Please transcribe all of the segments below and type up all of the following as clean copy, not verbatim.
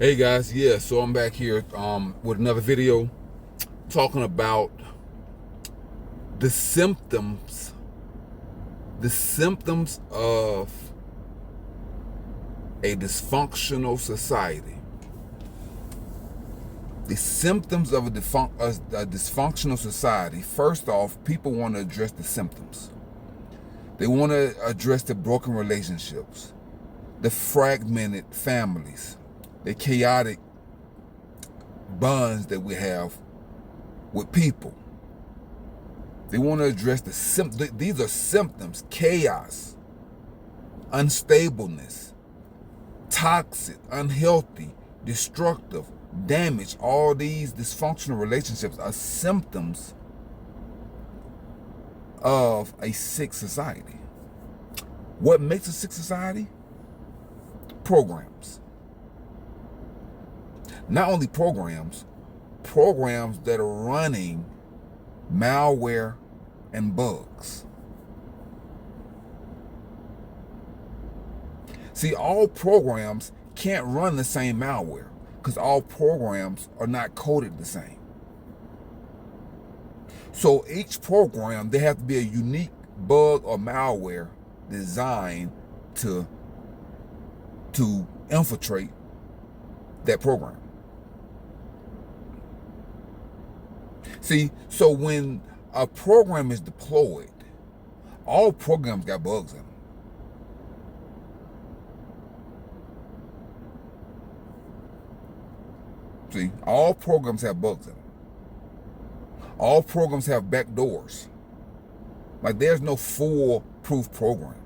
Hey guys, yeah, so I'm back here with another video talking about the symptoms, the symptoms of a dysfunctional society. The symptoms of a dysfunctional society. First off, people want to address the symptoms. They want to address the broken relationships, the fragmented families, the chaotic bonds that we have with people. They want to address the symptoms. These are symptoms: chaos, unstableness, toxic, unhealthy, destructive, damage. All these dysfunctional relationships are symptoms of a sick society. What makes a sick society? Programs. Not only programs that are running malware and bugs. See, all programs can't run the same malware because all programs are not coded the same. So each program, there has to be a unique bug or malware designed to infiltrate that program. See, so when a program is deployed, all programs got bugs in them. See, all programs have bugs in them. All programs have backdoors. Like, there's no foolproof program.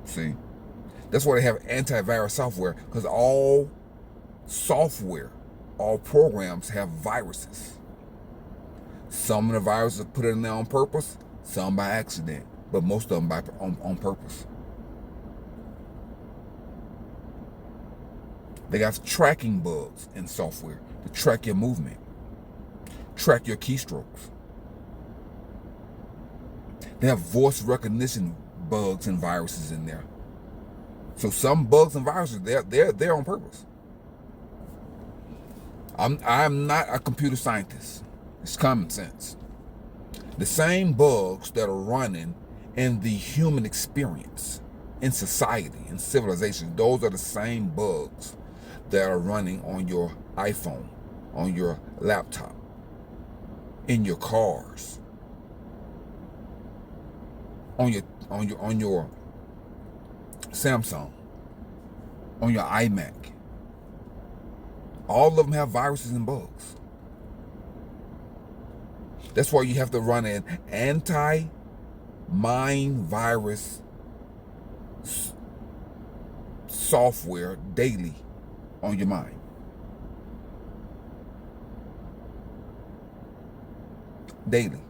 See, that's why they have antivirus software, because all software, all programs have viruses. Some of the viruses are put in there on purpose, some by accident, but most of them on purpose. They got tracking bugs in software to track your movement, track your keystrokes. They have voice recognition bugs and viruses in there. So some bugs and viruses, they're on purpose. I'm not a computer scientist. It's common sense. The same bugs that are running in the human experience, in society, in civilization, those are the same bugs that are running on your iPhone, on your laptop, in your cars, on your Samsung, on your iMac. All of them have viruses and bugs. That's why you have to run an anti-mind virus software daily on your mind. Daily.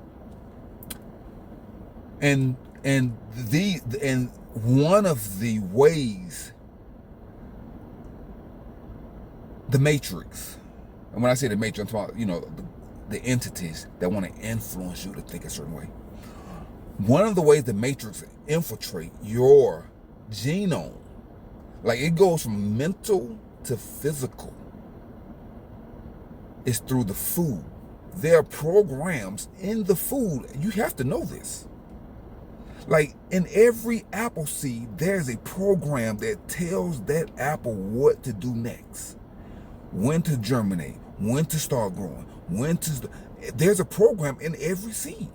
And one of the ways, the matrix, and when I say the matrix, I'm talking about, the entities that want to influence you to think a certain way. One of the ways the matrix infiltrate your genome, like it goes from mental to physical, is through the food. There are programs in the food. You have to know this. Like, in every apple seed, there's a program that tells that apple what to do next. When to germinate, when to start growing, there's a program in every seed.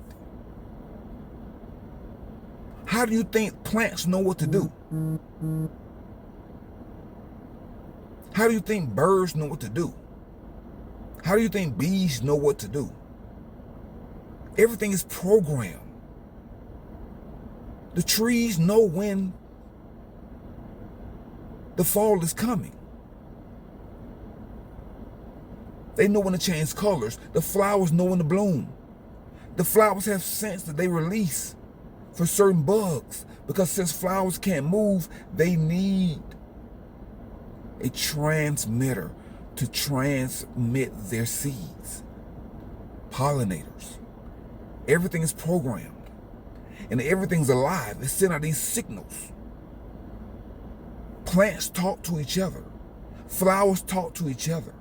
How do you think plants know what to do? How do you think birds know what to do? How do you think bees know what to do? Everything is programmed. The trees know when the fall is coming. They know when to change colors. The flowers know when to bloom. The flowers have scents that they release for certain bugs, because since flowers can't move, they need a transmitter to transmit their seeds. Pollinators. Everything is programmed. And everything's alive. It's sending out these signals. Plants talk to each other. Flowers talk to each other.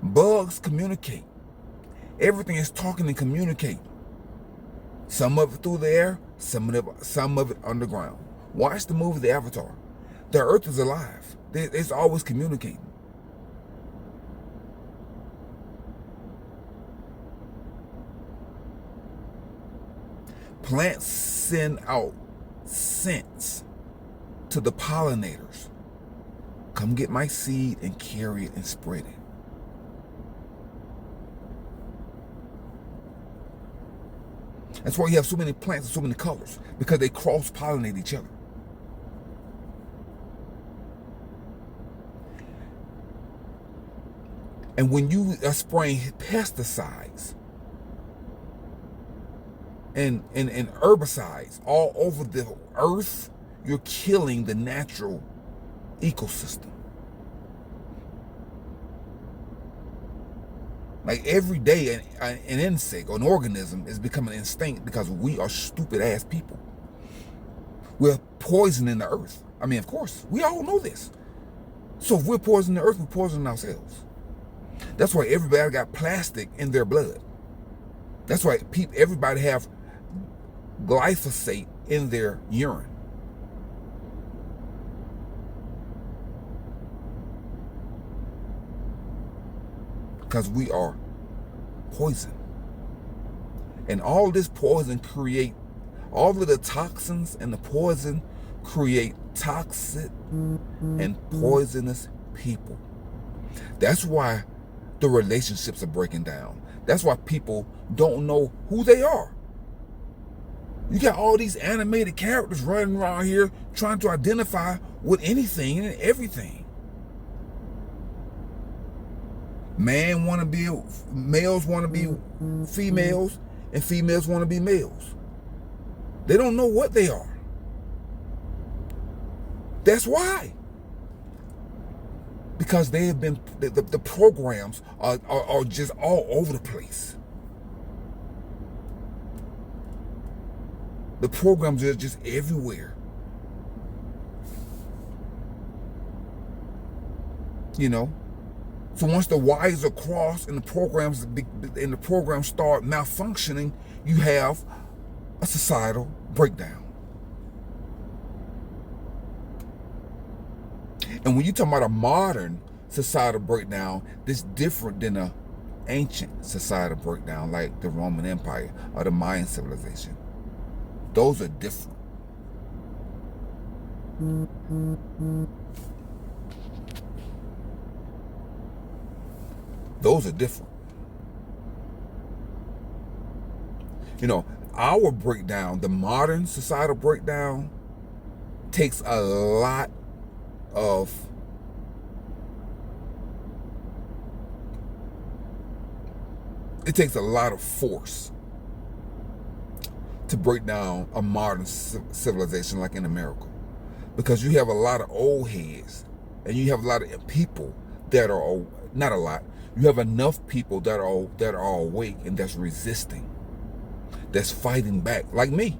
Bugs communicate. Everything is talking and communicating. Some of it through the air, some of it underground. Watch the movie The Avatar. The earth is alive. It's always communicating. Plants send out scents to the pollinators. Come get my seed and carry it and spread it. That's why you have so many plants and so many colors, because they cross-pollinate each other. And when you are spraying pesticides and herbicides all over the earth, you're killing the natural ecosystem. Like every day, an insect or an organism is becoming extinct because we are stupid ass people. We're poisoning the earth. I mean, of course, we all know this. So if we're poisoning the earth, we're poisoning ourselves. That's why everybody got plastic in their blood. That's why everybody have glyphosate in their urine. Because we are poison. And all this poison all of the toxins and the poison create toxic and poisonous people. That's why the relationships are breaking down. That's why people don't know who they are. You got all these animated characters running around here trying to identify with anything and everything. Males want to be females, and females want to be males. They don't know what they are. That's why. Because they have been, the programs are just all over the place. The programs are just everywhere. You know? So once the wires are crossed and the programs start malfunctioning, you have a societal breakdown. And when you talk about a modern societal breakdown, this is different than an ancient societal breakdown like the Roman Empire or the Mayan civilization. Those are different. Those are different. You know, our breakdown, the modern societal breakdown, takes a lot of force to break down a modern civilization like in America. Because you have a lot of old heads and you have a lot of people that are, not a lot, you have enough people that are awake and that's resisting, that's fighting back, like me,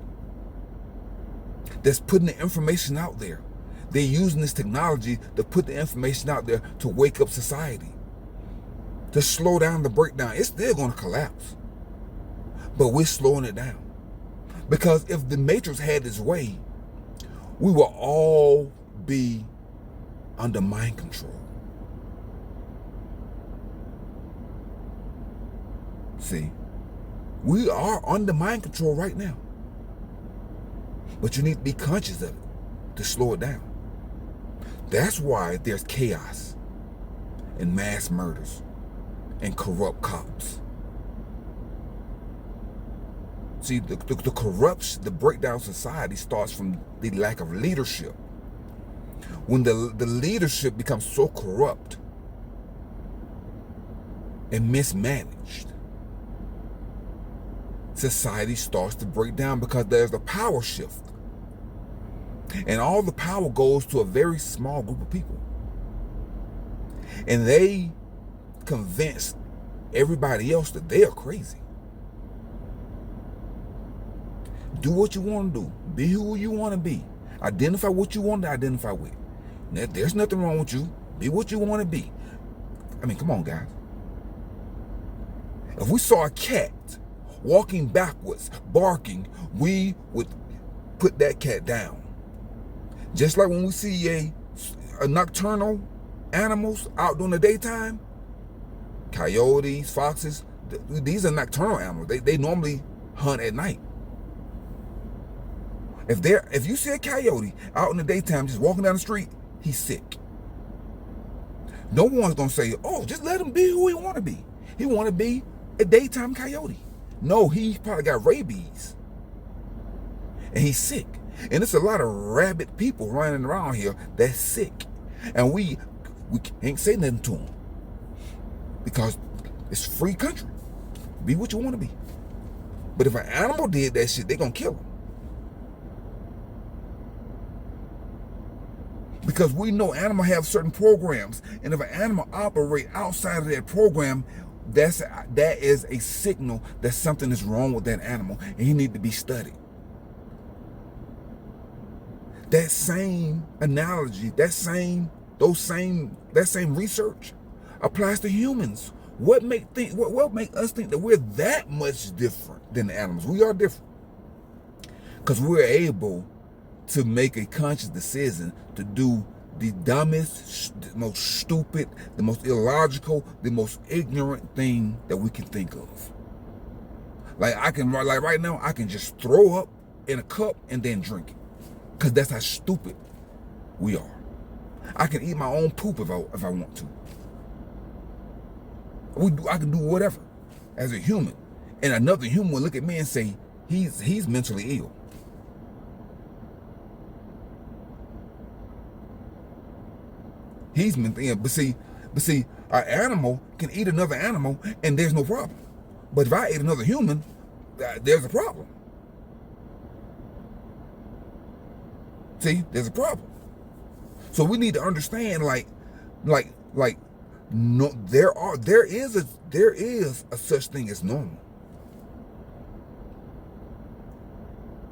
that's putting the information out there. They're using this technology to put the information out there to wake up society, to slow down the breakdown. It's still going to collapse, but we're slowing it down. Because if the Matrix had its way, we will all be under mind control. See, we are under mind control right now. But you need to be conscious of it to slow it down. That's why there's chaos and mass murders and corrupt cops. See, the corruption, the breakdown of society starts from the lack of leadership. When the leadership becomes so corrupt and mismanaged, society starts to break down because there's a power shift. And all the power goes to a very small group of people. And they convince everybody else that they are crazy. Do what you want to do. Be who you want to be. Identify what you want to identify with. There's nothing wrong with you. Be what you want to be. I mean, come on, guys. If we saw a cat walking backwards, barking, we would put that cat down. Just like when we see a nocturnal animals out during the daytime, coyotes, foxes, these are nocturnal animals. They normally hunt at night. If you see a coyote out in the daytime just walking down the street, he's sick. No one's gonna say, oh, just let him be who he want to be. He want to be a daytime coyote. No, he probably got rabies. And he's sick. And there's a lot of rabid people running around here that's sick. And we can't say nothing to them. Because it's a free country. Be what you want to be. But if an animal did that shit, they're gonna kill him. Because we know animals have certain programs. And if an animal operates outside of that program, that is a signal that something is wrong with that animal and he needs to be studied. That same analogy, that same research applies to humans. What make us think that we're that much different than the animals? We are different. Because we're able to make a conscious decision to do the dumbest, the most stupid, the most illogical, the most ignorant thing that we can think of. Like right now, I can just throw up in a cup and then drink it. Because that's how stupid we are. I can eat my own poop if I want to. I can do whatever as a human. And another human will look at me and say, he's mentally ill. He's mentally ill. But see, an animal can eat another animal and there's no problem. But if I eat another human, there's a problem. See, there's a problem. So we need to understand, no, there is a such thing as normal.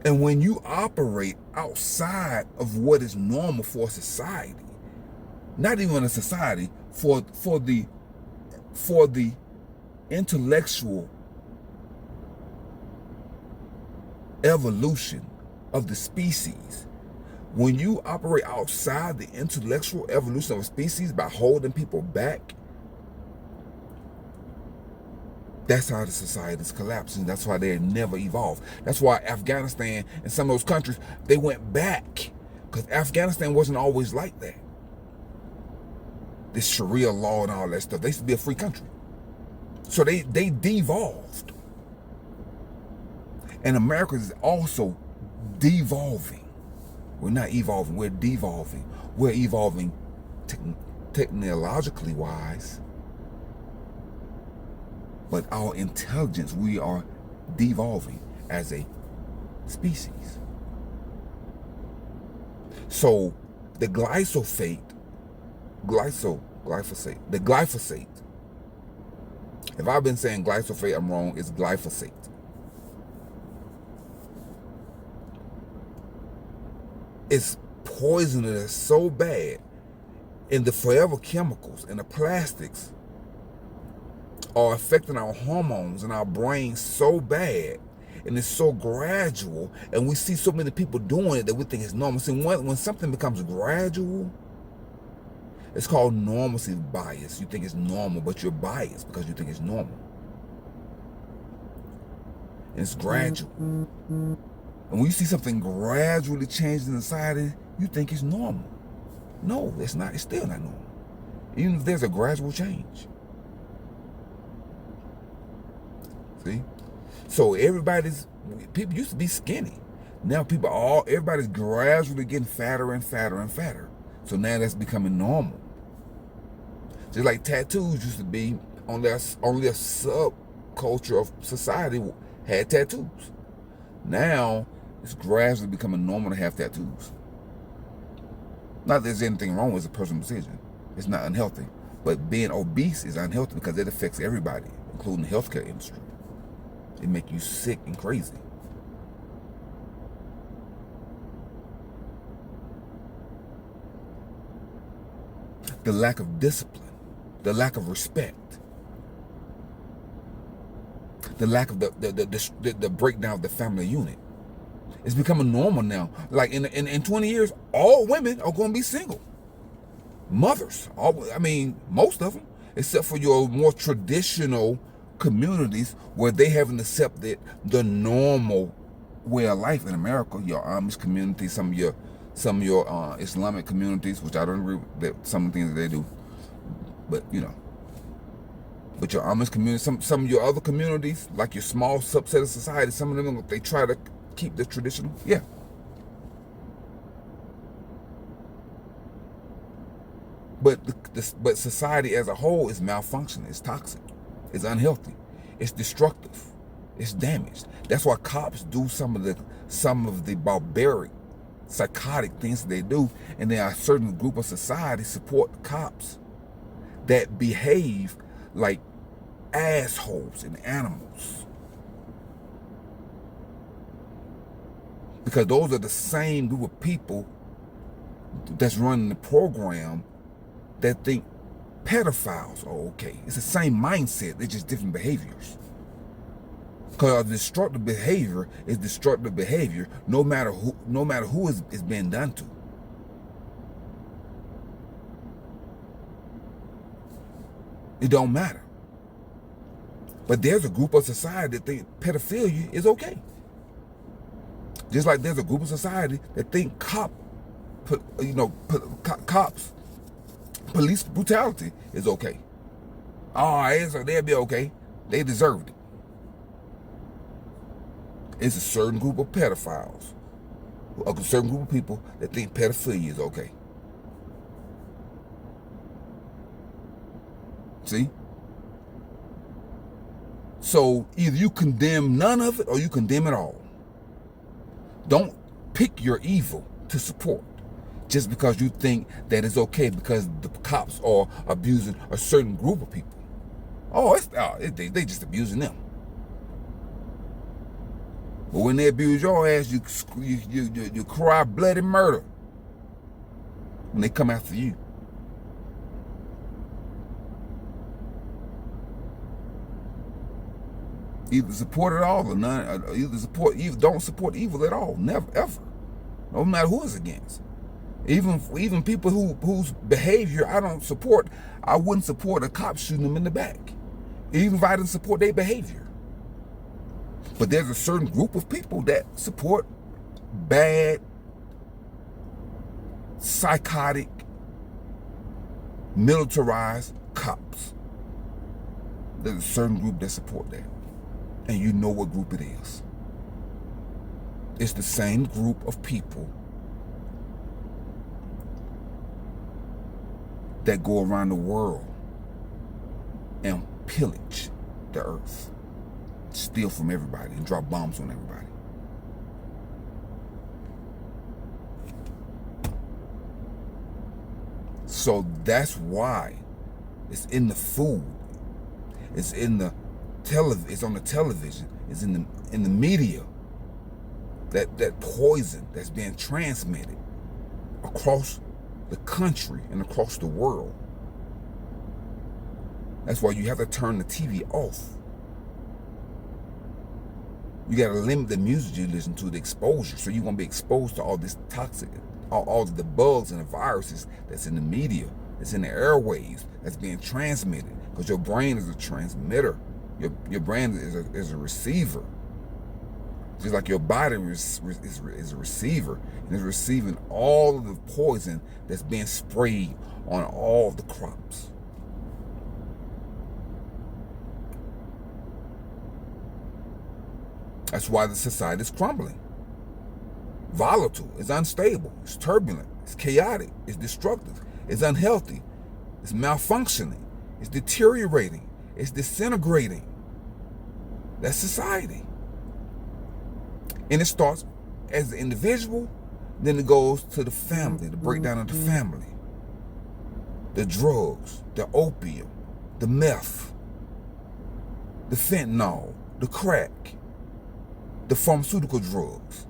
And when you operate outside of what is normal for society, not even a society, for the intellectual evolution of the species, when you operate outside the intellectual evolution of a species by holding people back, that's how the society is collapsing. That's why they never evolved. That's why Afghanistan and some of those countries, they went back. Because Afghanistan wasn't always like that. This Sharia law and all that stuff. They used to be a free country. So they devolved. And America is also devolving. We're not evolving, we're devolving. We're evolving technologically wise. But our intelligence, we are devolving as a species. So the glyphosate, if I've been saying glyphosate, I'm wrong, it's glyphosate. It's poisonous so bad, and the forever chemicals and the plastics are affecting our hormones and our brains so bad, and it's so gradual, and we see so many people doing it that we think it's normal. See, when something becomes gradual, it's called normalcy bias. You think it's normal, but you're biased because you think it's normal. And it's gradual. And when you see something gradually changing in society, you think it's normal. No, it's not. It's still not normal. Even if there's a gradual change. See? So people used to be skinny. Now everybody's gradually getting fatter and fatter and fatter. So now that's becoming normal. Just like tattoos used to be, only a subculture of society had tattoos. Now, it's gradually becoming normal to have tattoos. Not that there's anything wrong with a personal decision. It's not unhealthy. But being obese is unhealthy because it affects everybody, including the healthcare industry. It makes you sick and crazy. the lack of discipline, the lack of respect, the lack of the breakdown of the family unit. It's becoming normal now. Like in 20 years, all women are going to be single mothers. I mean, most of them, except for your more traditional communities where they haven't accepted the normal way of life in America. Your Amish community, some of your Islamic communities, which I don't agree with some of the things that they do, but you know. But your Amish community, some of your other communities, like your small subset of society, some of them, they try to keep the traditional. Yeah. But but society as a whole is malfunctioning. It's toxic. It's unhealthy. It's destructive. It's damaged. That's why cops do some of the barbaric, psychotic things that they do, and there are a certain group of society support cops that behave like assholes and animals. Because those are the same group of people that's running the program that think pedophiles are okay. It's the same mindset, they're just different behaviors. Because destructive behavior is destructive behavior no matter who it's being done to. It don't matter. But there's a group of society that think pedophilia is okay. Just like there's a group of society that think police brutality is okay. Oh, so they'll be okay. They deserved it. It's a certain group of pedophiles, a certain group of people that think pedophilia is okay. See? So either you condemn none of it or you condemn it all. Don't pick your evil to support just because you think that it's okay because the cops are abusing a certain group of people. They just abusing them. But when they abuse your ass, you cry bloody murder when they come after you. Either support it all or none. Either don't support evil at all. Never, ever. No matter who it's against. Even people whose behavior I don't support, I wouldn't support a cop shooting them in the back. Even if I didn't support their behavior. But there's a certain group of people that support bad, psychotic, militarized cops. There's a certain group that support that. And you know what group it is. It's the same group of people that go around the world and pillage the earth, steal from everybody, and drop bombs on everybody. So that's why it's in the food, it's in the it's on the television, it's in the media. That poison that's being transmitted across the country and across the world. That's why you have to turn the TV off. You got to limit the music you listen to, the exposure, so you're going to be exposed to all this toxic, all the bugs and the viruses that's in the media, that's in the airwaves, that's being transmitted. Because your brain is a transmitter. Your brain is a receiver. Just like your body is a receiver, and is receiving all of the poison that's being sprayed on all of the crops. That's why the society is crumbling. Volatile, it's unstable, it's turbulent, it's chaotic, it's destructive, it's unhealthy, it's malfunctioning, it's deteriorating, it's disintegrating. That's society. And it starts as the individual, then it goes to the family, the breakdown of the family. The drugs, the opium, the meth, the fentanyl, the crack, the pharmaceutical drugs.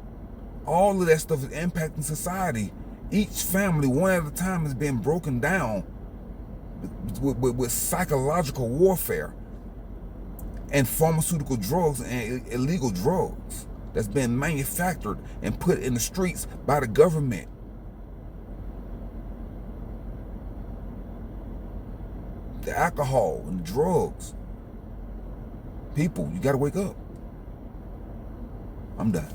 All of that stuff is impacting society. Each family, one at a time, is being broken down with psychological warfare and pharmaceutical drugs and illegal drugs that's been manufactured and put in the streets by the government. The alcohol and the drugs. People, you gotta wake up. I'm done.